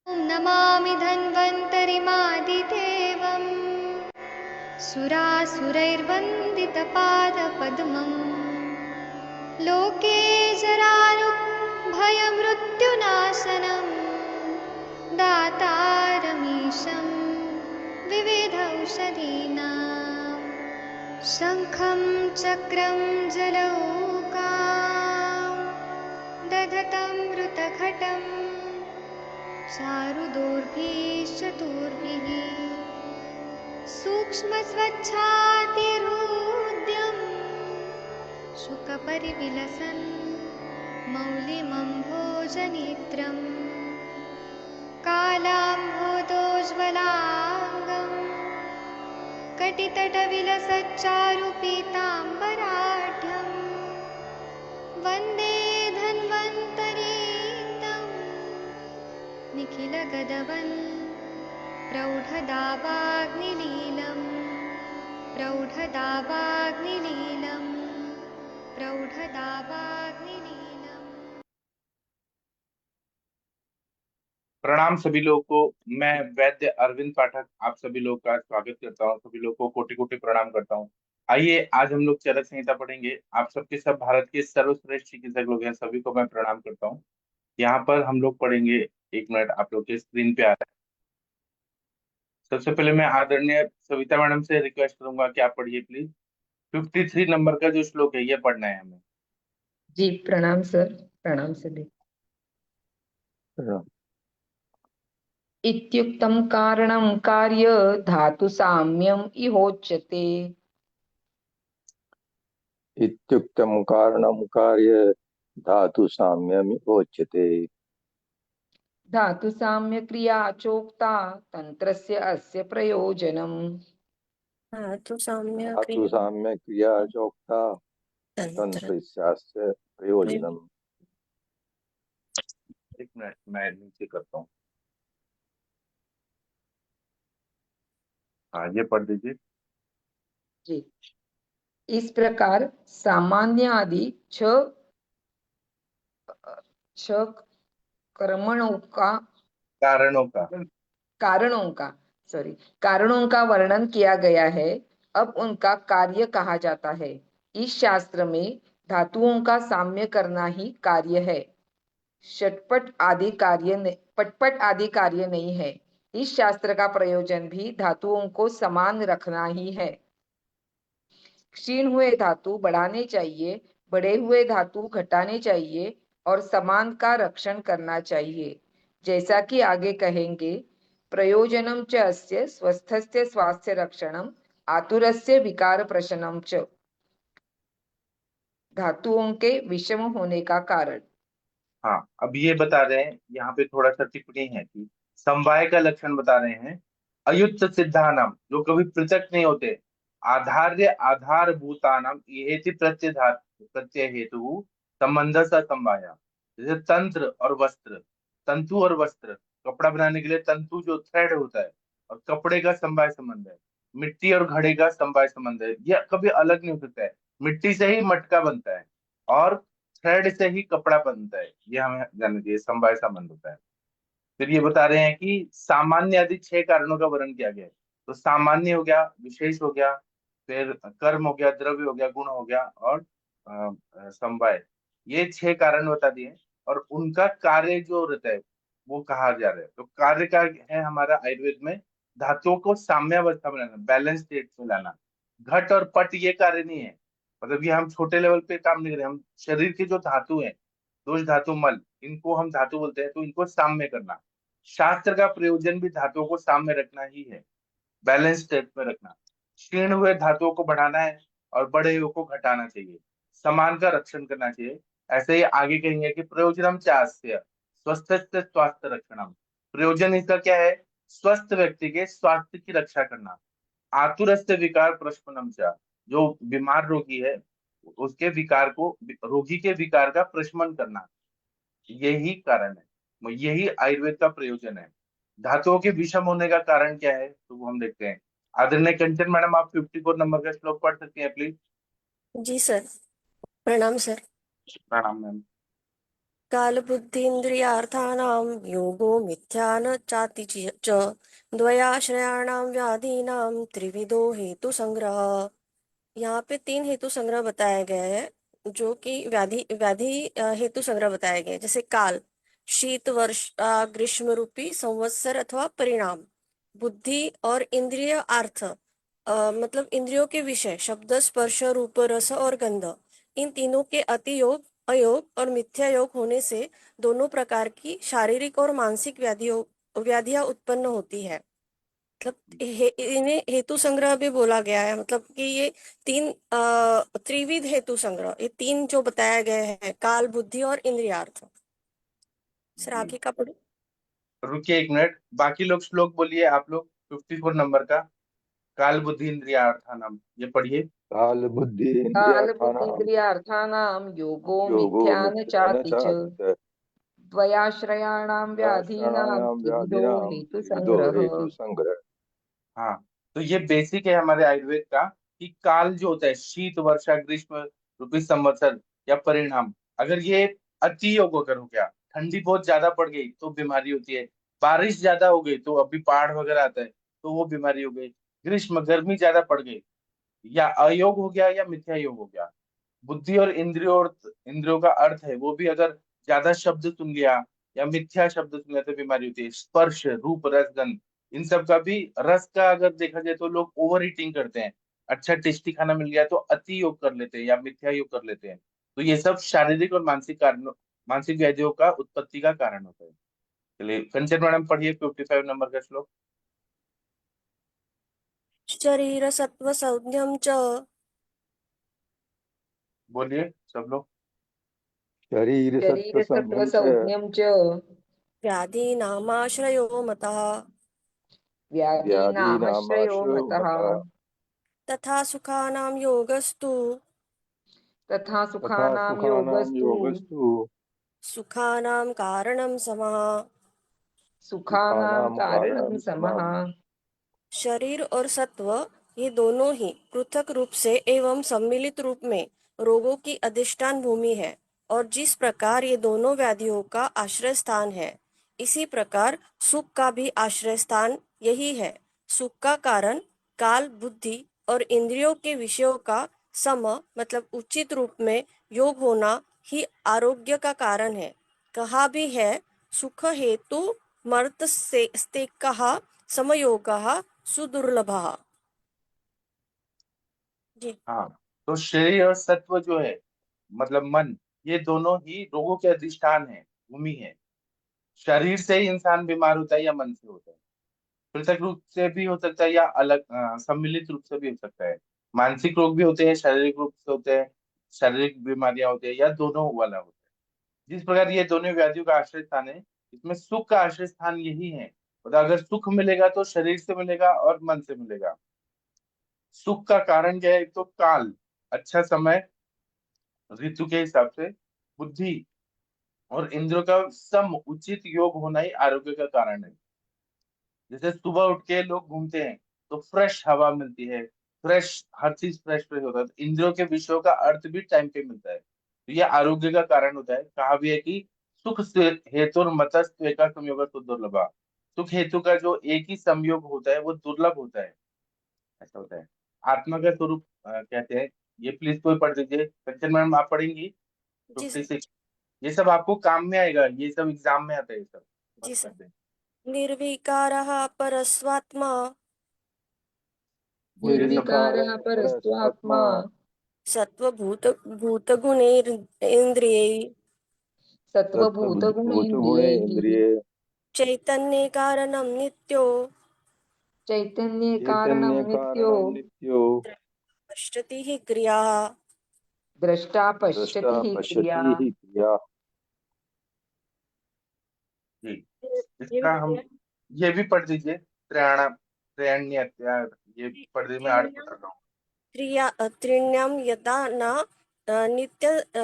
नमामि धन्वन्तरिमादिदेवम् सुरासुरैर्वन्दितपादपद्मम् लोके जरारुभयमृत्युनाशनं दातारमीशं विविधौषधीनां शङ्खं चक्रं जलौकां दधतं मृतघटम् चारुदोर्भिश्चतुर्भिः सूक्ष्मस्वच्छातिरुद्यं शुकपरिविलसन् मौलिमम्भोजनेत्रं कालाम्भोदोज्ज्वलाङ्गं कटितटविलसच्चारुपीताम्बराढ्यं वन्दे धन्वन्तरीतं निखिलगदवन् प्रौढदावाग्निलीलं प्रौढदावाग्निलीलं प्रौढदावाग्निलीलम्। प्रणाम सभी लोगों को। मैं वैद्य अरविंद पाठक आप सभी लोग का स्वागत करता हूँ। सभी लोगों को कोटि कोटि प्रणाम करता हूँ। आइए आज हम लोग चरक संहिता पढ़ेंगे। आप सबके सब भारत के सर्वश्रेष्ठ चिकित्सक लोग हैं, सभी को मैं प्रणाम करता हूँ। यहाँ पर हम लोग पढ़ेंगे, एक मिनट आप लोग के स्क्रीन पे आ रहा है। सबसे पहले मैं आदरणीय सविता मैडम से रिक्वेस्ट करूंगा कि आप पढ़िए प्लीज। 53 नंबर का जो श्लोक है ये पढ़ना है हमें। जी प्रणाम सर, प्रणाम सभी। इत्युक्तं कारणं कार्य धातु साम्यम इहोच्यते। इत्युक्तं कारणं कार्य धातु साम्यमिहोच्यते। धातु साम्य क्रिया चोक्ता तंत्रस्य अस्य प्रयोजनम्। धातु साम्य क्रिया चोक्ता तंत्रस्यास्य प्रयोजनम्। एक मिनट मैं नीचे करता हूँ। हाँ ये पढ़ दीजिए जी। इस प्रकार सामान्य आदि छ कर्मणों का कारणों का वर्णन किया गया है। अब उनका कार्य कहा जाता है। इस शास्त्र में धातुओं का साम्य करना ही कार्य है, पटपट आदि कार्य नहीं है। इस शास्त्र का प्रयोजन भी धातुओं को समान रखना ही है। क्षीण हुए धातु बढ़ाने चाहिए, बढ़े हुए धातु घटाने चाहिए और समान का रक्षण करना चाहिए। जैसा कि आगे कहेंगे, प्रयोजनम च अस्य स्वस्थस्य स्वास्थ्य रक्षणम आतुरस्य विकार प्रशमनम च। धातुओं के विषम होने का कारण। हाँ अब ये बता रहे हैं, यहाँ पे थोड़ा सा टिप्पणी है कि समवाय का लक्षण बता रहे हैं। अयुक्त सिद्धानाम, जो कभी पृथक नहीं होते, आधार्य आधारभूतानाम इहेति प्रत्यय हेतु संबंध सा समवाया। जैसे तंत्र और वस्त्र, तंतु और वस्त्र, कपड़ा बनाने के लिए तंतु जो थ्रेड होता है और कपड़े का समवाय संबंध है। मिट्टी और घड़े का समवाय संबंध है, यह कभी अलग नहीं हो सकता है। मिट्टी से ही मटका बनता है और थ्रेड से ही कपड़ा बनता है, ये हमें जानना चाहिए, समवाय संबंध होता है। फिर ये बता रहे हैं कि सामान्य आदि 6 कारणों का वर्णन किया गया है। तो सामान्य हो गया, विशेष हो गया, फिर कर्म हो गया, द्रव्य हो गया, गुण हो गया और समवाय, ये 6 कारण बता दिए। और उनका कार्य जो रहता है वो कहा जा रहा है। तो कार्य का है हमारा आयुर्वेद में धातुओं को साम्यावस्था में लाना, बैलेंस स्टेट में लाना। घट और पट ये कार्य नहीं है, मतलब ये हम छोटे लेवल पे काम नहीं कर रहे, हम शरीर के जो धातु हैं, दोष धातु मल, इनको हम धातु बोलते हैं, तो इनको साम्य करना। शास्त्र का प्रयोजन भी धातुओं को साम्य रखना ही है, बैलेंस स्टेट में रखना। क्षीण हुए धातुओं को बढ़ाना है और बढ़े हुए को घटाना चाहिए, समान का रक्षण करना चाहिए। ऐसे ही आगे कहेंगे कि प्रयोजनम चास्य स्वस्थ स्वास्थ्य रक्षणम। प्रयोजन इसका क्या है? स्वस्थ व्यक्ति के स्वास्थ्य की रक्षा करना। आतुरस्य विकार प्रशमनम च, जो बीमार रोगी है उसके विकार को, रोगी के विकार का प्रशमन करना, यही कारण है, यही आयुर्वेद का प्रयोजन है। धातुओं के विषम होने का कारण क्या है तो वो हम देखते हैं। आदरणीय कंचन मैडम, आप 54 नंबर का श्लोक पढ़ सकते हैं प्लीज। जी सर, प्रणाम सर। प्रणाम मैम। कालबुद्धीन्द्रियार्थानां योगो मिथ्या न चाति च द्वयाश्रयाणां व्याधीनां त्रिविधो हेतु संग्रह। यहाँ पे 3 हेतु संग्रह बताए गए हैं जो कि व्याधि व्याधि हेतु संग्रह बताए गए हैं। जैसे काल, शीत, वर्ष, ग्रीष्म रूपी संवत्सर अथवा परिणाम। बुद्धि और इंद्रिय अर्थ, मतलब इंद्रियों के विषय, शब्द, स्पर्श, रूप, रस और गंध। इन तीनों के अतियोग, अयोग और मिथ्या योग होने से दोनों प्रकार की शारीरिक और मानसिक व्याधियां उत्पन्न होती है। मतलब इन्हें हेतु संग्रह भी बोला गया है। मतलब कि ये 3 त्रिविध हेतु संग्रह, ये 3 जो बताया गया है, काल, बुद्धि और इंद्रियार्थ। सर जी, आगे का पढ़ो। रुकिए एक मिनट, बाकी लोग श्लोक बोलिए आप लोग। 54 नंबर का काल बुद्धि इंद्रियार्थानाम, ये पढ़िए। काल बुद्धि काल इंद्रियार्थानां बुद्धिन्द्रियार्थानां योगो योगो मिथ्या न मिथ्या न चाति च चाति च द्वयाश्रयाणां व्याधीनां व्याश्रणायां त्रिविधो व्याधिनां हेतु त्रिविधो संग्रह। हेतु संग्रह। हाँ, तो ये बेसिक है हमारे आयुर्वेद का कि काल जो होता है, शीत, वर्षा, ग्रीष्म रूपी संवत्सर या परिणाम, अगर ये अति योग अगर हो गया, ठंडी बहुत ज्यादा पड़ गई तो बीमारी होती है, बारिश ज्यादा हो गई तो अभी बाढ़ वगैरह आता है तो वो बीमारी हो गई, ग्रीष्म गर्मी ज्यादा पड़ गई, या अयोग हो गया या मिथ्या योग हो गया। बुद्धि और इंद्रियों का अर्थ है वो भी अगर ज्यादा शब्द सुन लिया या मिथ्या शब्द सुन लिया तो बीमारी होती है। स्पर्श, रूप, रस, गंध, इन सब का भी, रस का अगर देखा जाए तो लोग ओवर ईटिंग करते हैं, अच्छा टेस्टी खाना मिल गया तो अति योग कर लेते हैं या मिथ्या योग कर लेते हैं। तो ये सब शारीरिक और मानसिक कारणों, मानसिक व्याधियों का उत्पत्ति का कारण होता है। चलिए कंचन मैडम पढ़िए 55 नंबर का श्लोक। शरीर सत्व संज्ञम च बोलिए सब लोग। शरीर सत्व शरीर सत्व संज्ञं च संज्ञं च व्याधीनामाश्रयो मतः व्याधीनामाश्रयो व्याधीनामाश्रयो मतः मतः तथा सुखानां योगस्तु तथा तथा सुखानां सुखानां योगस्तु योगस्तु सुखानां कारणं समः। सुखानां सुखानां कारणं कारणं समः। समम्। शरीर और सत्व, ये दोनों ही पृथक रूप से एवं सम्मिलित रूप में रोगों की अधिष्ठान भूमि है, और जिस प्रकार ये दोनों व्याधियों का आश्रय स्थान है, इसी प्रकार सुख का भी आश्रय स्थान यही है। सुख का कारण काल, बुद्धि और इंद्रियों के विषयों का सम, मतलब उचित रूप में योग होना ही आरोग्य का कारण है। कहा भी है, सुख हेतु मर्त से कहा समयोगः सुदुर्लभः। जी। हाँ, तो शरीर और सत्व जो है, मतलब मन, ये दोनों ही रोगों के अधिष्ठान है, भूमि है। शरीर से ही इंसान बीमार होता है या मन से होता है? पृथक रूप से भी हो सकता है या अलग सम्मिलित रूप से भी हो सकता है। मानसिक रोग भी होते हैं, शारीरिक रूप से होते हैं, शारीरिक बीमारियां होती है, या दोनों वाला होता है। जिस प्रकार ये दोनों व्याधियों का आश्रय स्थान है, इसमें सुख का आश्रय स्थान यही है। और अगर सुख मिलेगा तो शरीर से मिलेगा और मन से मिलेगा। सुख का कारण क्या है? एक तो काल, अच्छा समय, ऋतु के हिसाब से। बुद्धि और इंद्रियों का सम उचित योग होना ही आरोग्य का कारण है। जैसे सुबह उठ के लोग घूमते हैं तो फ्रेश हवा मिलती है, फ्रेश, हर चीज फ्रेश फ्रेश होता है, तो इंद्रियों के विषयों का अर्थ भी टाइम पे मिलता है, तो ये आरोग्य का कारण होता है। कहा भी है कि सुख से हेतु मतस्त्व का संयोग तो दुर्लभा। सुख हेतु का जो एक ही संयोग होता है वो दुर्लभ होता है, ऐसा होता है। आत्मा का स्वरूप कहते हैं। ये प्लीज कोई पढ़ दीजिए, कंचन मैडम आप पढ़ेंगी जी सर। 56। ये सब आपको काम में आएगा, ये सब एग्जाम में आता है, ये सब जी मत कर सर। दें। निर्विकारः परस्वात्मा बोलिए सब लोग। निर्विकारः निर्विकारः परस्त्वात्मा परस्त्वात्मा सत्त्वभूतगुणैरिन्द्रियैः सत्त्वभूतगुणैर्न्द्रियैः सत्त्वभूतगुणेन्द्रिये चैतन्ये कारणं नित्यो चैतन्ये कारणं चैतन्य नित्यो कारणं नित्यो पश्यति हि क्रियाः। द्रष्टा दृष्टा पश्यति हि क्रिया। पश्यति हि क्रिया। जी, ये भी इसका हम, पढ़िए। ये भी पढ़ दीजिए। त्रयाणा त्रयाण्य अत्यार, ये पढ़ दीजिए, मैं आठ त्रीण्यां बता रहा हूँ। त्रीण्यां यदा न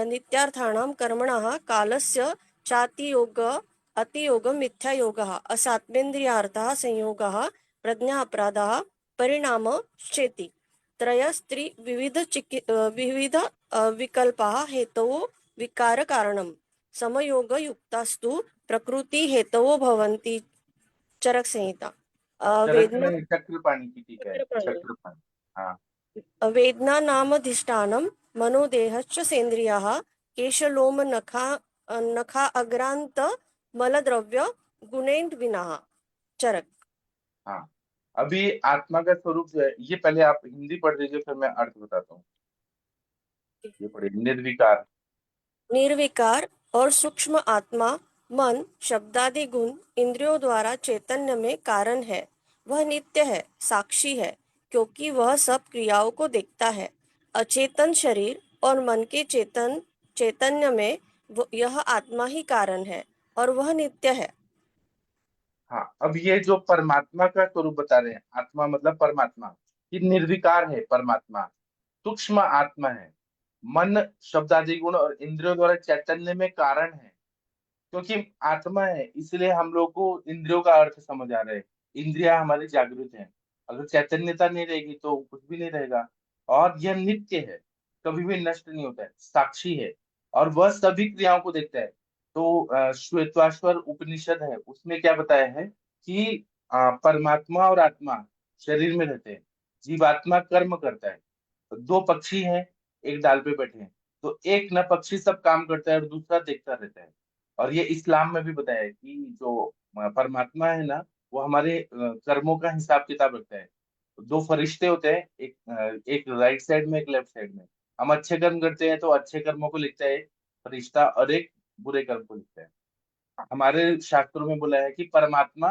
नित्यार्थाणां कर्मणः कालस्य चातियोग अतियोगं मिथ्यायोगः असात्मेन्द्रियार्थः संयोगः प्रज्ञा अपराधः परिणाम चेति विविध विकल्पाः हेतवो विकार कारणम्। समयोगयुक्तास्तु प्रकृति हेतवो भवन्ति। चरक संहिता। चरक वेदना में चक्रपाणी की, ठीक है, चक्रपाणि। चक्रपाणी। हाँ वेदना नाम अधिष्ठानं मनोदेहश्च सेन्द्रियाः केशलोम नखा अग्रांत मलद्रव्य गुणेन्द्विनाः। चरक। हाँ। अभी आत्मा का स्वरूप जो है, ये पहले आप हिंदी पढ़ लीजिए, फिर मैं अर्थ बताता हूँ। ये पढ़िए, निर्विकार। निर्विकार और सूक्ष्म आत्मा मन शब्दादि गुण इंद्रियों द्वारा चैतन्य में कारण है। वह नित्य है, साक्षी है, क्योंकि वह सब क्रियाओं को देखता है। अचेतन शरीर और मन के चैतन्य में यह आत्मा ही कारण है और वह नित्य है। हाँ, अब ये जो परमात्मा का स्वरूप बता रहे हैं, आत्मा मतलब परमात्मा, ये निर्विकार है परमात्मा, सूक्ष्म आत्मा है, मन शब्दादि गुण और इंद्रियों द्वारा चैतन्य में कारण है। क्योंकि आत्मा है इसलिए हम लोग को इंद्रियों का अर्थ समझ आ रहा है। इंद्रियां हमारी जागृत हैं, अगर चैतन्यता नहीं रहेगी तो कुछ भी नहीं रहेगा। और यह नित्य है, कभी भी नष्ट नहीं होता है, साक्षी है, और वह सभी क्रियाओं को देखता है। तो श्वेताश्वर उपनिषद है, उसमें क्या बताया है कि परमात्मा और आत्मा शरीर में रहते हैं, जीवात्मा कर्म करता है। तो दो पक्षी हैं, एक डाल पे बैठे हैं, तो एक न पक्षी सब काम करता है और दूसरा देखता रहता है। और ये इस्लाम में भी बताया है कि जो परमात्मा है ना, वो हमारे कर्मों का हिसाब किताब रखता है। तो दो फरिश्ते होते हैं, एक राइट साइड में, एक लेफ्ट साइड में। हम अच्छे कर्म करते हैं तो अच्छे कर्मों को लिखता है फरिश्ता, और एक बुरे कर्म को लिखता है। हमारे शास्त्रों में बोला है कि परमात्मा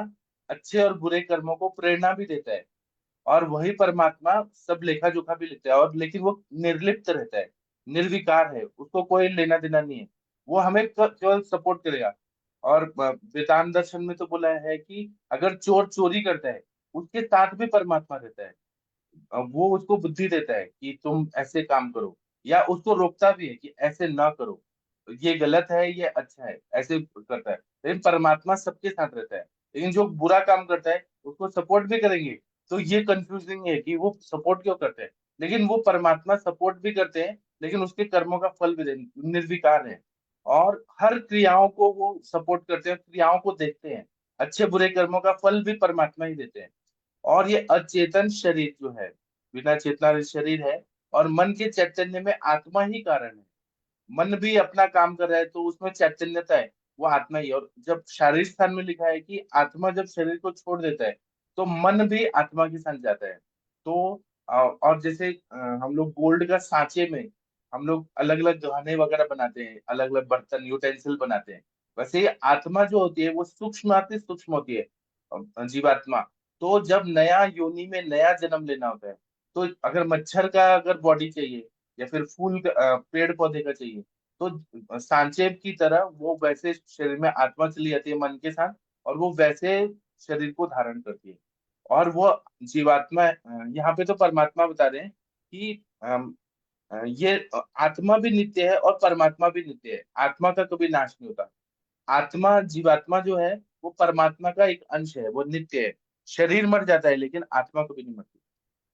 अच्छे और बुरे कर्मों को प्रेरणा भी देता है, और वही परमात्मा सब लेखा जोखा भी लिखता है, और लेकिन वो निर्लिप्त रहता है, निर्विकार है, उसको कोई लेना देना नहीं है। वो हमें केवल सपोर्ट करेगा। और वेदांत दर्शन में तो बोला है कि अगर चोर चोरी करता है, उसके साथ भी परमात्मा रहता है। वो उसको बुद्धि देता है कि तुम ऐसे काम करो, या उसको रोकता भी है कि ऐसे ना करो, ये गलत है, ये अच्छा है, ऐसे करता है। लेकिन परमात्मा सबके साथ रहता है। लेकिन जो बुरा काम करता है उसको सपोर्ट भी करेंगे। तो ये कंफ्यूजिंग है कि वो सपोर्ट क्यों करते हैं। लेकिन वो परमात्मा सपोर्ट भी करते हैं, लेकिन उसके कर्मों का फल भी निर्विकार है। और हर क्रियाओं को वो सपोर्ट करते हैं, क्रियाओं को देखते हैं, अच्छे बुरे कर्मों का फल भी परमात्मा ही देते हैं। और ये अचेतन शरीर जो है, बिना चेतना रहित शरीर है, और मन के चैतन्य में आत्मा ही कारण है। मन भी अपना काम कर रहा है तो उसमें चैतन्यता है, वो आत्मा ही है। और जब शारीरिक स्थान में लिखा है कि आत्मा जब शरीर को छोड़ देता है, तो मन भी आत्मा के साथ जाता है। तो और जैसे हम लोग गोल्ड का सांचे में हम लोग अलग अलग गहने वगैरह बनाते हैं, अलग अलग बर्तन यूटेंसिल बनाते हैं। वैसे ही आत्मा जो होती है वो सूक्ष्म होती है, जीवात्मा। तो जब नया योनि में नया जन्म लेना होता है, तो अगर मच्छर का अगर बॉडी चाहिए, या फिर पेड़ पौधे का चाहिए, तो सांचे की तरह वो वैसे शरीर में आत्मा चली जाती है मन के साथ, और वो वैसे शरीर को धारण करती है। और वो जीवात्मा, यहाँ पे तो परमात्मा बता रहे हैं कि ये आत्मा भी नित्य है और परमात्मा भी नित्य है, आत्मा का कभी नाश नहीं होता। आत्मा, जीवात्मा जो है वो परमात्मा का एक अंश है, वो नित्य है। शरीर मर जाता है लेकिन आत्मा कभी नहीं मरती।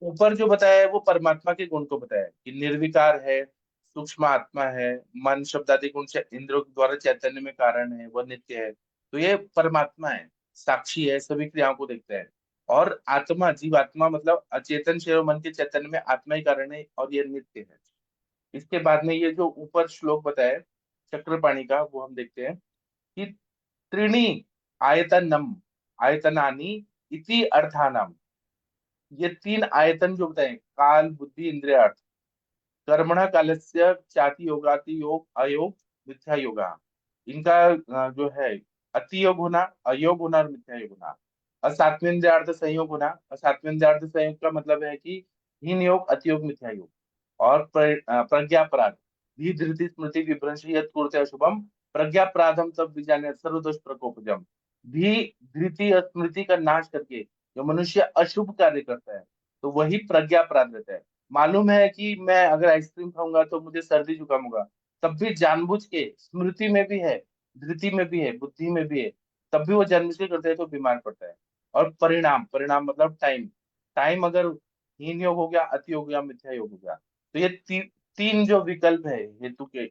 ऊपर जो बताया है वो परमात्मा के गुण को बताया है कि निर्विकार है, सूक्ष्म आत्मा है, मन शब्द आदि गुण से इंद्रियों के द्वारा चैतन्य में कारण है, वह नित्य है। तो ये परमात्मा है, साक्षी है, सभी क्रियाओं को देखता है। और आत्मा, जीवात्मा मतलब अचेतन शरीर और मन के चैतन्य में आत्मा ही कारण है, और ये नित्य है। इसके बाद में ये जो ऊपर श्लोक बताया है चक्रपाणी का, वो हम देखते हैं कि त्रीणी आयतनम आयतनानि इति अर्थानाम। ये तीन आयतन जो बताए, काल बुद्धि इंद्रिय अर्थ, कर्मण कालस्य चाति योगाति योग अयोग मिथ्या योगा। इनका जो है अति योग होना, अयोग होना और मिथ्या योग होना। असात्वेन्द्रियार्थ संयोग होना, असात्वेन्द्रियार्थ संयोग का मतलब है कि हीन योग, अति योग, मिथ्या योग। और प्रज्ञापराध, भी धृति स्मृति विभ्रंश यत् कुरुते अशुभम प्रज्ञापराधम तब विजाने सर्वदोष प्रकोपजम। भी धृति और स्मृति का नाश करके जो मनुष्य अशुभ कार्य करता है, तो वही प्रज्ञापराध रहता है। मालूम है कि मैं अगर आइसक्रीम खाऊंगा तो मुझे सर्दी जुकाम होगा, तब भी जानबूझ के, स्मृति में भी है, धृति में भी है, बुद्धि में भी है, तब भी वो जानबूझ के करते हैं तो बीमार पड़ता है। और परिणाम, परिणाम मतलब टाइम, टाइम अगर हीन योग हो गया, अति योग हो गया, मिथ्या योग हो गया, तो ये तीन जो विकल्प है हेतु के,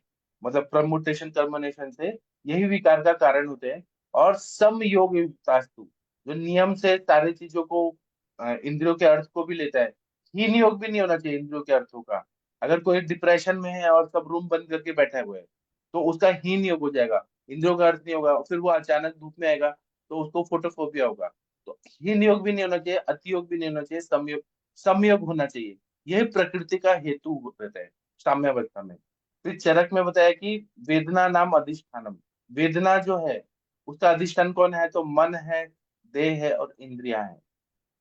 मतलब प्रमुटेशन टर्मिनेशन से, यही विकार का कारण होते हैं। और सम योग युक्तास्तु, जो नियम से सारी चीजों को इंद्रियों के अर्थ को भी लेता है। हीन योग भी नहीं होना चाहिए इंद्रियों के अर्थों का। अगर कोई डिप्रेशन में है और सब रूम बंद करके बैठा हुआ है, तो उसका हीन योग हो जाएगा, इंद्रियों का अर्थ नहीं होगा, फिर वो अचानक धूप में आएगा तो उसको फोटोफोबिया होगा। तो हीन योग भी नहीं होना चाहिए, अति योग भी नहीं होना चाहिए, समयोग होना चाहिए। यही प्रकृति का हेतु रहता है साम्यावस्था में। फिर चरक में बताया कि वेदना नाम अधिष्ठानम, वेदना जो है उसका अधिष्ठान कौन है, तो मन है, देह है और इंद्रियां है।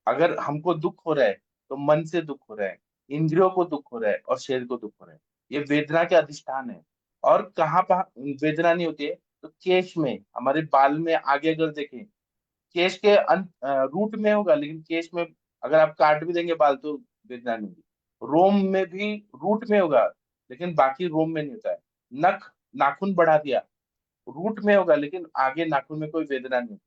अगर हमको दुख हो रहा है तो मन से दुख हो रहा है, इंद्रियों को दुख हो रहा है और शरीर को दुख हो रहा है। ये वेदना के अधिष्ठान है। और कहाँ पर वेदना नहीं होती है, तो केश में, हमारे बाल में आगे अगर देखें, केश के रूट में होगा, लेकिन केश में अगर आप काट भी देंगे बाल तो वेदना नहीं होगी। रोम में भी रूट में होगा, लेकिन बाकी रोम में नहीं होता है। नख, नाखून बढ़ा दिया, रूट में होगा लेकिन आगे नाखून में कोई वेदना नहीं होती।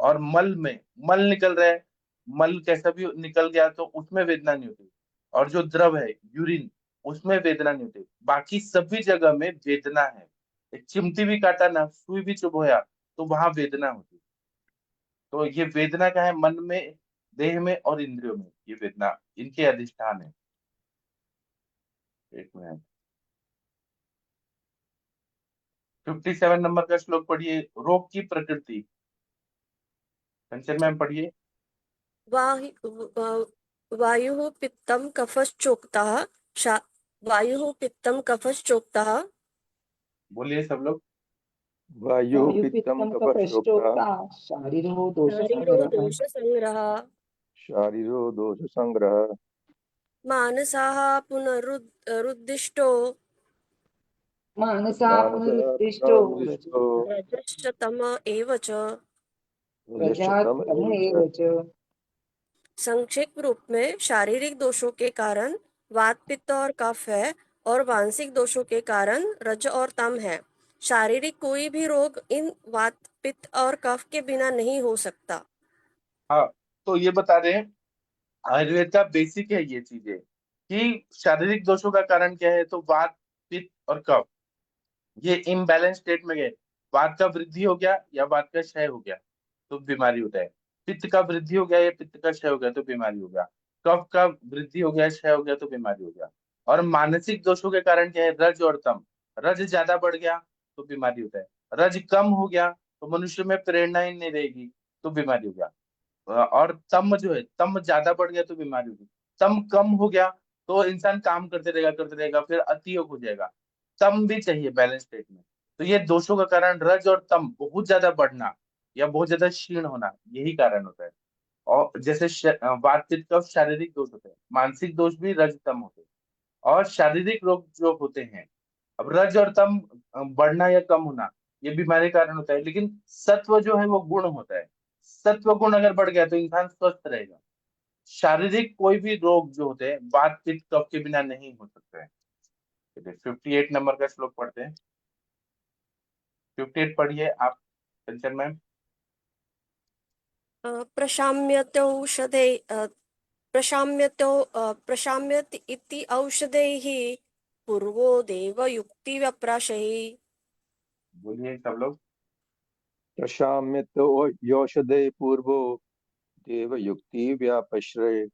और मल में, मल निकल रहा है, मल कैसा भी निकल गया तो उसमें वेदना नहीं होती। और जो द्रव है, यूरिन, उसमें वेदना नहीं होती। बाकी सभी जगह में वेदना है। एक चिमटी भी काटा ना, सुई भी चुभोया, तो वहां वेदना होती। तो ये वेदना का है मन में, देह में और इंद्रियों में, ये वेदना इनके अधिष्ठान है। एक मिनट, 57 नंबर का श्लोक पढ़िए, रोग की प्रकृति। कंचन मैम पढ़िए। वायुः पित्तं कफश्चोक्तः शा वायुः पित्तं कफश्चोक्तः बोलिए सब लोग। वायु पित्तम वायुपित्तम कफश्चोक्ता कफश्चोक्ता शारीरो शरीरो दोषसंग्रहः दोषसंग्रहः शारीरो दोष संग्रह मानसाः पुनरुद्दिष्टो मानसा मानसः पुनरुत्तिष्ठो पुनरुदिष्टो रजश्च तम एव च। रजश्चतम रजातम एव च। एव च। संक्षिप्त रूप में शारीरिक दोषों के कारण वात पित्त और कफ है, और मानसिक दोषों के कारण रज और तम है। शारीरिक कोई भी रोग इन वात पित्त और कफ के बिना नहीं हो सकता। हाँ, तो ये बता रहे हैं, आयुर्वेद का बेसिक है ये चीजें, कि शारीरिक दोषों का कारण क्या है, तो वात, पित्त और कफ, ये इम्बैलेंस स्टेट में गए। वात का वृद्धि हो गया या वात का क्षय हो गया तो बीमारी होता है। पित्त का वृद्धि हो गया या पित्त का क्षय हो गया तो बीमारी हो गया। कफ का वृद्धि हो गया, क्षय हो गया तो बीमारी हो गया। और मानसिक दोषों के कारण क्या है, रज और तम। रज ज्यादा बढ़ गया तो बीमारी होता है, रज कम हो गया तो मनुष्य में प्रेरणा ही नहीं रहेगी तो बीमारी हो गया। और तम जो है, तम ज्यादा बढ़ गया तो बीमारी होगी। तम कम हो गया तो इंसान काम करते रहेगा, फिर अति योग हो जाएगा। तम भी चाहिए बैलेंस स्टेट में। तो ये दोषों का कारण रज और तम बहुत ज्यादा बढ़ना या बहुत ज्यादा क्षीण होना, यही कारण होता है। और जैसे वात पित्त कफ शारीरिक दोष होते हैं, मानसिक दोष भी रज तम होते हैं। और शारीरिक रोग जो होते हैं, अब रज और तम बढ़ना या कम होना, ये बीमारी का कारण होता है। लेकिन सत्व जो है वो गुण होता है, सत्व गुण अगर बढ़ गया तो इंसान स्वस्थ रहेगा। शारीरिक कोई भी रोग जो होते हैं वात पित्त कफ के बिना नहीं हो सकते हैं। 58 नंबर का श्लोक पढ़ते हैं। 58 पढ़िए आप, कंचन मैम। प्रशाम्यतौषधे प्रशाम्यत इति औषधैः पूर्वो देवयुक्तिव्यप्राशैः। बोलिए सब लोग। प्रशाम्यतो यौषधे पूर्वो देवयुक्ति व्यापश्रय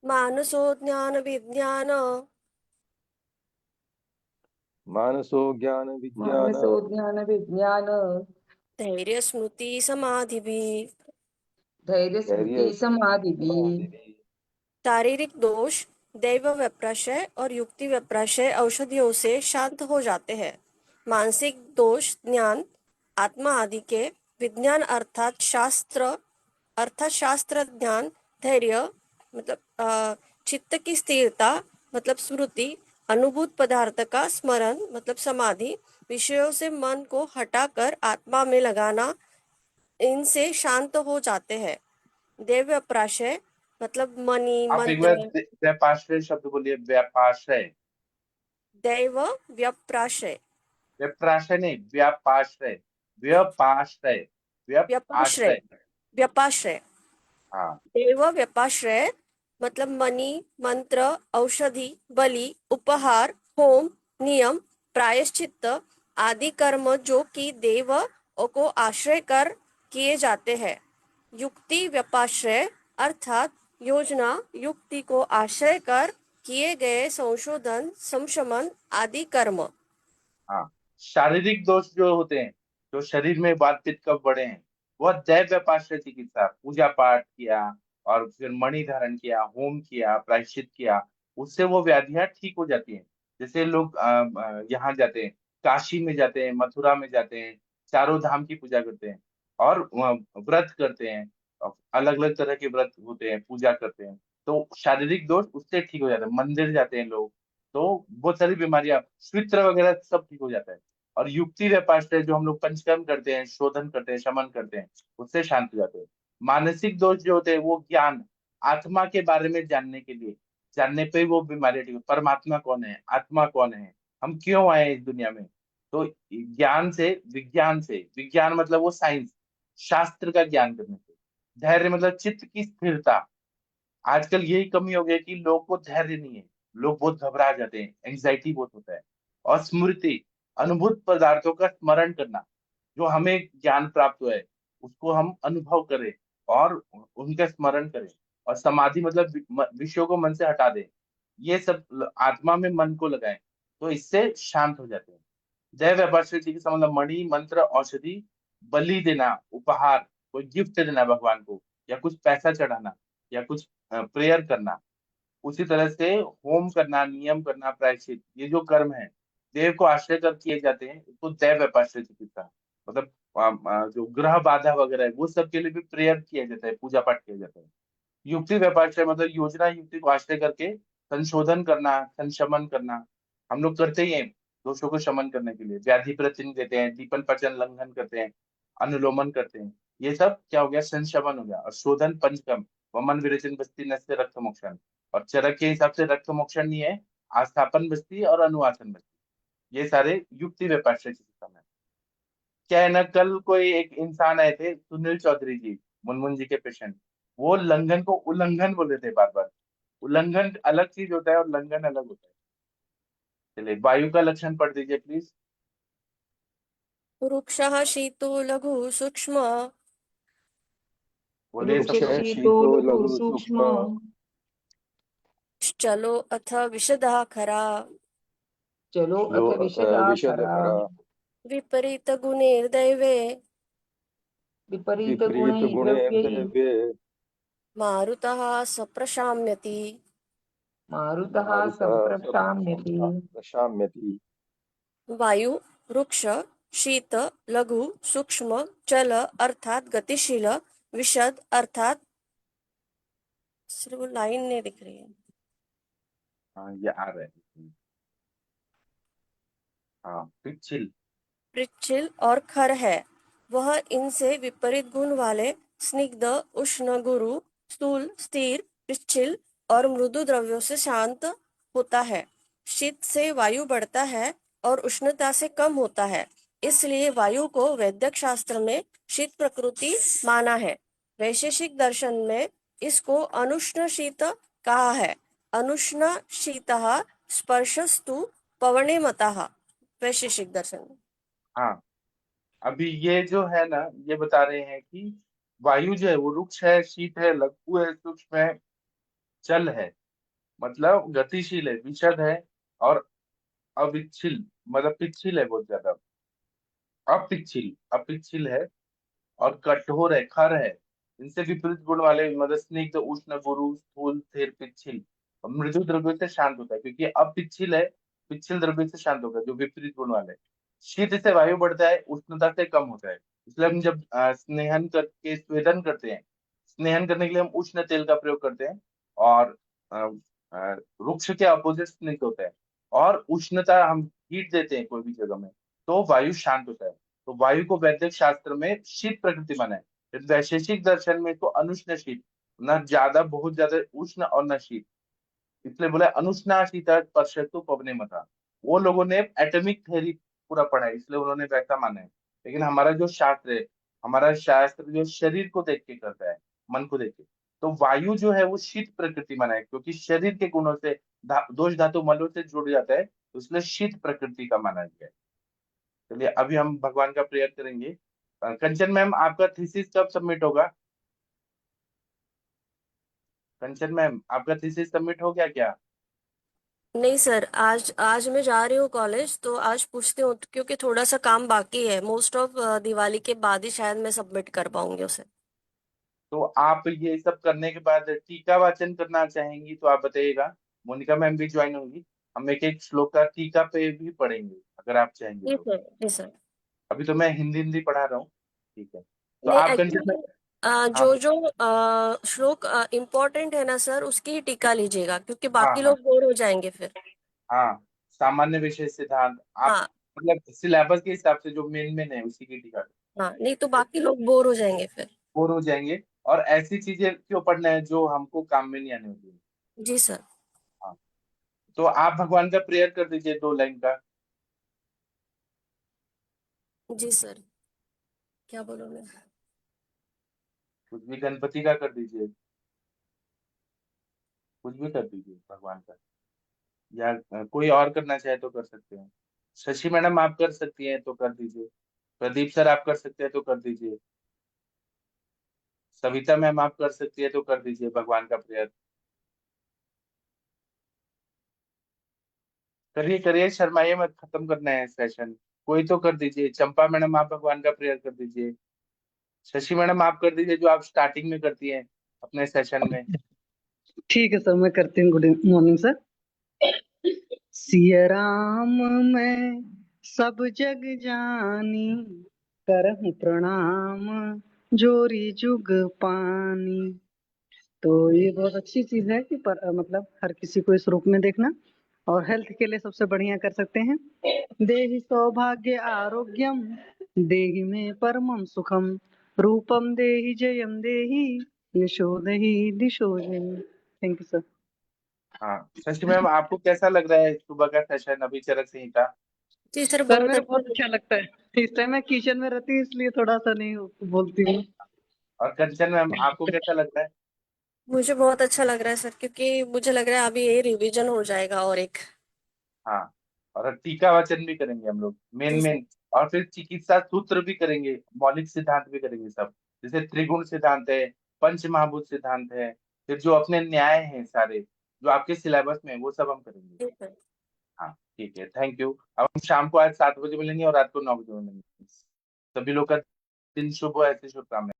मानसो ज्ञानविज्ञान मानसो ज्ञान विज्ञान मानसो ज्ञान विज्ञान धैर्यस्मृति समाधिभिः। धैर्य धैर्य स्मृति समाधि भी। समाधि शारीरिक दोष दैव व्यप्रशय और युक्ति व्यप्रशय औषधियों से शांत हो जाते हैं। मानसिक दोष ज्ञान, आत्मा आदि के विज्ञान अर्थात शास्त्र ज्ञान, धैर्य मतलब चित्त की स्थिरता मतलब स्मृति, अनुभूत पदार्थ का स्मरण मतलब समाधि, विषयों से मन को हटाकर आत्मा में लगाना, इनसे शांत हो जाते हैं। देव व्यप्राशय मतलब मणि आप एक बार मंत्र। व्यापाश्रय शब्द बोलिए, व्यापाश्रय। दैव व्यप्राशय व्यपाश्रय नहीं, व्यापाश्रय, व्यपाश्रय, व्यपाश्रय व्यपाश्रय। व्यपाश्रय हाँ। देव व्यपाश्रय मतलब मणि मंत्र, औषधि, बलि, उपहार, होम, नियम, प्रायश्चित्त आदि कर्म जो कि देव को आश्रय कर किए जाते हैं। युक्ति व्यपाश्रय अर्थात योजना युक्ति को आश्रय कर किए गए संशोधन संशमन आदि कर्म। हाँ, शारीरिक दोष जो होते हैं, जो शरीर में वात पित्त कफ बढ़े हैं, वह दैव व्यापाश्रय चिकित्सा, पूजा पाठ किया और फिर मणि धारण किया, होम किया, प्रायश्चित किया, उससे वो व्याधियां ठीक हो जाती हैं। जैसे लोग यहाँ जाते हैं, काशी में जाते हैं, मथुरा में जाते हैं, चारों धाम की पूजा करते हैं और व्रत करते हैं, अलग अलग तरह के व्रत होते हैं, पूजा करते हैं, तो शारीरिक दोष उससे ठीक हो जाता है। मंदिर जाते हैं लोग, तो बहुत सारी बीमारियां, स्वित्र वगैरह सब ठीक हो जाता है। और युक्ति व्यापार जो हम लोग पंचकर्म करते हैं, शोधन करते हैं, शमन करते हैं, उससे शांत हो जाते हैं। मानसिक दोष जो होते हैं वो ज्ञान, आत्मा के बारे में जानने के लिए, जानने पे वो बीमारियां ठीक परमात्मा कौन है, आत्मा कौन है, हम क्यों आए हैं इस दुनिया में, तो ज्ञान से, विज्ञान से, विज्ञान मतलब वो साइंस, शास्त्र का ज्ञान करने से। धैर्य मतलब चित्त की स्थिरता। आजकल यही कमी हो गई है कि लोग को धैर्य नहीं है, लोग बहुत घबरा जाते हैं, एंजाइटी बहुत होता है। और स्मृति, अनुभूत पदार्थों का स्मरण करना, जो हमें ज्ञान प्राप्त हुआ है उसको हम अनुभव करें और उनका स्मरण करें। और समाधि मतलब विषयों को मन से हटा दें। ये सब आत्मा में मन को लगाएं, तो इससे शांत हो जाते हैं। जय व्यापार चिकित्सा मतलब मणि मंत्र औषधि, बलि देना, उपहार, कोई गिफ्ट देना भगवान को, या कुछ पैसा चढ़ाना, या कुछ प्रेयर करना। उसी तरह से होम करना, नियम करना, प्रायश्चित, ये जो कर्म है देव को आश्रय कर किए जाते हैं, उसको दैव व्यापाश्रय चिकित्सा मतलब जो ग्रह बाधा वगैरह है वो सब के लिए भी प्रेयर किया जाता है, पूजा पाठ किया जाता है। युक्ति व्यापाश्रय मतलब योजना युक्ति को आश्रय करके संशोधन करना, संशमन करना, हम लोग करते ही हैं दोषों को शमन करने के लिए। व्याधि प्रतिनिधि देते हैं, दीपन पचन लंघन करते हैं, अनुलोमन करते हैं, ये सब क्या हो गया, संशमन हो गया। और शोधन पंचकम, वमन विरेचन बस्ती नस्य रक्त मोक्षण, और चरक के हिसाब से रक्त मोक्षण नहीं है, आस्थापन बस्ती और अनुवासन बस्ती, ये सारे युक्ति व्यापाश्रय चिकित्सा में। क्या है ना, कल कोई एक इंसान आए थे, सुनील चौधरी जी, मुनमुन जी के पेशेंट, वो लंघन को उल्लंघन बोल रहे थे बार बार। उल्लंघन अलग चीज होता है और लंघन अलग होता है। चलिए वायु का लक्षण पढ़ दीजिए प्लीज। वृक्षः शीतो लघु सूक्ष्म बोलिए वृक्ष सबको। वृक्ष शीतो शीतो लघु लघु सूक्ष्म सूक्ष्म चलो अथ विशदः खरा चलो लो अथ अथ विशदा विशद खरा खरा विपरीत गुणैर्दैवे विपरीत गुणे विपरीत गुणे द्रव्यै द्रव्ये मारुतः सप्रशाम्यति। मारुतः मारुतः सप्रशाम्यति। प्रशाम्यति। वायु वृक्ष शीत लघु सूक्ष्म चल अर्थात गतिशील विशद अर्थात सिर्फ लाइन नहीं दिख रही है। हाँ ये आ रहा है। हाँ पिछिल। पृच्छिल और खर है। वह इनसे विपरीत गुण वाले स्निग्ध उष्ण गुरु स्थूल स्थिर पृच्छिल और मृदु द्रव्यों से शांत होता है। शीत से वायु बढ़ता है और उष्णता से कम होता है, इसलिए वायु को वैद्यक शास्त्र में शीत प्रकृति माना है। वैशेषिक दर्शन में इसको अनुष्ण शीत कहा है। अनुष्ण शीतः स्पर्शस्तु पवने मतः। वैशेषिक दर्शन। हाँ, अभी ये जो है ना, ये बता रहे हैं कि वायु जो है वो रुक्ष है, शीत है, लघु है, सूक्ष्म है, चल है, मतलब गतिशील है, विशद है, और अविच्छिल मतलब पिच्छिल है बहुत ज्यादा। अपिच्छिल, अपिच्छिल है, और कठोर है, खर है। इनसे विपरीत गुण वाले मतलब स्निग्ध उष्ण गुरु स्थूल स्थिर पिच्छिल और मृदु द्रव्य से शांत होता है, क्योंकि अब पिच्छिल है, पिच्छिल द्रव्य से शांत होगा जो विपरीत गुण वाले। शीत से वायु बढ़ता है, उष्णता से कम होता है, इसलिए हम जब स्नेहन करके स्वेदन करते हैं, स्नेहन करने के लिए हम उष्ण तेल का प्रयोग करते हैं। और अ, वृक्ष के अपोजिट स्निग्ध होता है, और उष्णता हम हीट देते हैं कोई भी जगह में, तो वायु शांत होता है। तो वायु को वैदिक शास्त्र में शीत प्रकृति माना है। फिर वैशेषिक दर्शन में इसको अनुष्ण शीत, न ज्यादा बहुत ज्यादा उष्ण और न शीत, इसलिए बोला अनुष्णा शीता स्पर्शतु पवने मता। वो लोगों ने एटॉमिक थ्योरी पूरा पढ़ा है, इसलिए उन्होंने वैसा माना है। लेकिन हमारा जो शास्त्र है, हमारा शास्त्र जो शरीर को देख के करता है, मन को देख के, तो वायु जो है वो शीत प्रकृति माना है, क्योंकि शरीर के गुणों से दोष धातु मलों से जुड़ जाता है, तो इसलिए शीत प्रकृति का माना गया है। चलिए अभी हम भगवान का प्रेयर करेंगे। कंचन मैम, आपका थीसिस कब सबमिट होगा? कंचन मैम, आपका थीसिस सबमिट हो गया क्या? नहीं सर, आज आज मैं जा रही हूँ कॉलेज, तो आज पूछती हूँ क्योंकि थोड़ा सा काम बाकी है। मोस्ट ऑफ दिवाली के बाद ही शायद मैं सबमिट कर पाऊंगी उसे। तो आप ये सब करने के बाद टीका वाचन करना चाहेंगी तो आप बताइएगा। मोनिका मैम भी ज्वाइन होंगी। हम एक एक श्लोक का टीका पे भी पढ़ेंगे अगर आप चाहेंगे जी तो। सर, जी सर। अभी तो मैं हिंदी हिंदी पढ़ा रहा हूँ। ठीक है, तो नहीं आप कंचन एक्चुअली, मैम। हाँ जो जो श्लोक इम्पोर्टेंट है ना सर, उसकी ही टीका लीजिएगा, क्योंकि हाँ बाकी हाँ लोग बोर हो जाएंगे फिर। हाँ। सामान्य विषय सिद्धांत आप हाँ मतलब सिलेबस के हिसाब से जो मेन मेन है उसी की टीका हाँ, नहीं तो बाकी लोग बोर हो जाएंगे फिर। बोर हो जाएंगे। और ऐसी चीजें क्यों पढ़ना है जो हमको काम में नहीं आने वाली है। जी सर। हाँ, तो आप भगवान का प्रेयर कर दीजिए 2 लाइन का। जी सर, क्या बोलूं मैं? कुछ भी गणपति का कर दीजिए, कुछ भी कर दीजिए भगवान का। या कोई और करना चाहे तो कर सकते हैं। शशि मैडम आप कर सकती हैं तो कर दीजिए। प्रदीप सर आप कर सकते हैं तो कर दीजिए। सविता मैम आप कर सकती है तो कर दीजिए भगवान का प्रेयर। करिए करिए, शर्माइए मत, खत्म करना है सेशन। कोई तो कर दीजिए। चंपा मैडम आप भगवान का प्रेयर कर दीजिए। शशि मैडम आप कर दीजिए जो आप स्टार्टिंग में करती हैं अपने सेशन में। ठीक है सर, मैं करती हूँ। Good morning sir. Siya Ram मैं सब जग जानी, करहूँ प्रणाम जोरी जुग पानी। तो ये बहुत अच्छी चीज है कि मतलब हर किसी को इस रूप में देखना, और हेल्थ के लिए सबसे बढ़िया कर सकते हैं। देहि सौभाग्य आरोग्यम, देहि में परमम सुखम, रूपम देहि जयम देहि, यशो देहि दिशो देहि। Thank you sir. हाँ शशि मैम, आपको कैसा लग रहा है सुबह का सेशन अभी चरक संहिता? जी सर, सर बहुत मेरे अच्छा बहुत अच्छा लगता है। इस टाइम मैं किचन में रहती हूँ इसलिए थोड़ा सा नहीं बोलती हूँ। और कंचन मैम आपको कैसा लग रहा है? मुझे बहुत अच्छा लग रहा है सर, क्योंकि मुझे लग रहा है अभी ये रिवीजन हो जाएगा और एक। हाँ, और टीका वचन भी करेंगे हम लोग मेन जी सर। मेन। और फिर चिकित्सा सूत्र भी करेंगे, मौलिक सिद्धांत भी करेंगे सब। जैसे त्रिगुण सिद्धांत है, पंच महाभूत सिद्धांत है, फिर जो अपने न्याय हैं सारे जो आपके सिलेबस में है, वो सब हम करेंगे। जी सर। हाँ ठीक है, थैंक यू। अब हम शाम को आज 7 बजे मिलेंगे और रात को 9 बजे मिलेंगे। सभी लोग का दिन शुभ हो, ऐसी शुभकामनाएं।